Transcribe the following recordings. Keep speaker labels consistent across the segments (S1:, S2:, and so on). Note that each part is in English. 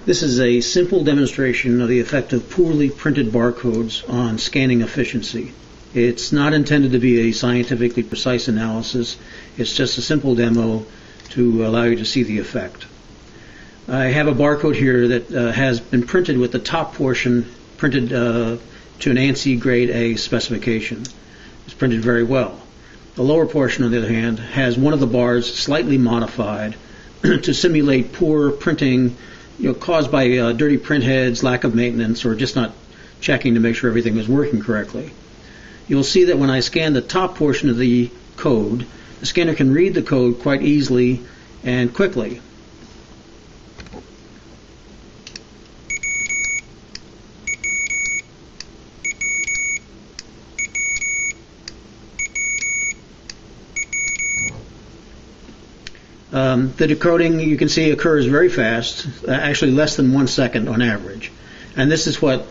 S1: This is a simple demonstration of the effect of poorly printed barcodes on scanning efficiency. It's not intended to be a scientifically precise analysis. It's just a simple demo to allow you to see the effect. I have a barcode here that has been printed with the top portion printed to an ANSI grade A specification. It's printed very well. The lower portion, on the other hand, has one of the bars slightly modified to simulate poor printing caused by dirty print heads, lack of maintenance, or just not checking to make sure everything is working correctly. You'll see that when I scan the top portion of the code, the scanner can read the code quite easily and quickly. The decoding, you can see, occurs very fast, actually less than 1 second on average. And this is what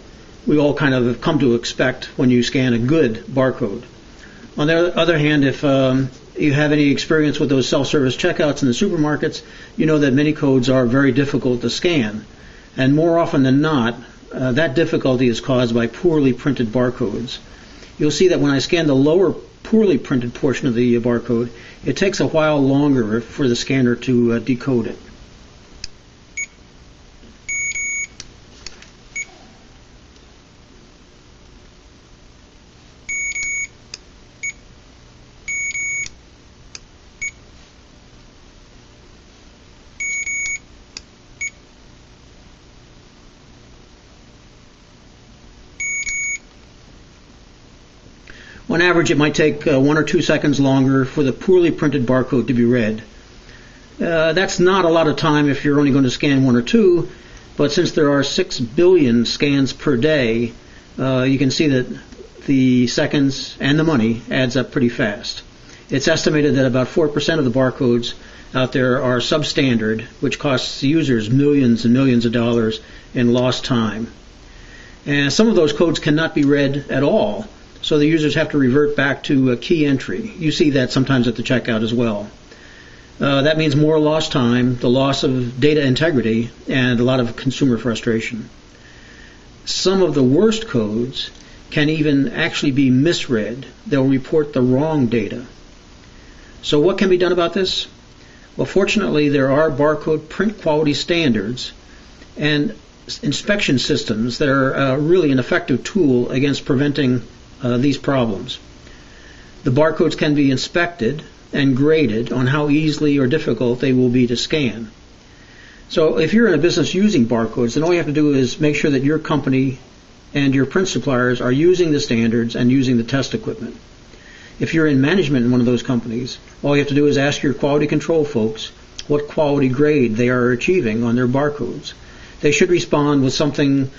S1: we all kind of have come to expect when you scan a good barcode. On the other hand, if you have any experience with those self-service checkouts in the supermarkets, you know that many codes are very difficult to scan. And more often than not, that difficulty is caused by poorly printed barcodes. You'll see that when I scan the lower poorly printed portion of the barcode, it takes a while longer for the scanner to decode it. On average, it might take 1 or 2 seconds longer for the poorly printed barcode to be read. That's not a lot of time if you're only going to scan 1 or 2, but since there are 6 billion scans per day, you can see that the seconds and the money adds up pretty fast. It's estimated that about 4% of the barcodes out there are substandard, which costs users millions and millions of dollars in lost time. And some of those codes cannot be read at all, so the users have to revert back to a key entry. You see that sometimes at the checkout as well. That means more lost time, the loss of data integrity, and a lot of consumer frustration. Some of the worst codes can even actually be misread. They'll report the wrong data. So what can be done about this? Well, fortunately, there are barcode print quality standards and inspection systems that are really an effective tool against preventing these problems. The barcodes can be inspected and graded on how easily or difficult they will be to scan. So if you're in a business using barcodes, then all you have to do is make sure that your company and your print suppliers are using the standards and using the test equipment. If you're in management in one of those companies, all you have to do is ask your quality control folks what quality grade they are achieving on their barcodes. They should respond with something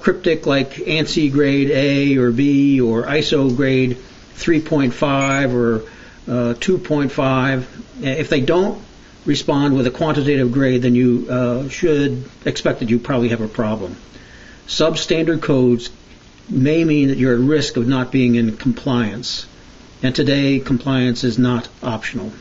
S1: cryptic like ANSI grade A or B or ISO grade 3.5 or 2.5. If they don't respond with a quantitative grade, then you should expect that you probably have a problem. Substandard codes may mean that you're at risk of not being in compliance. And today, compliance is not optional.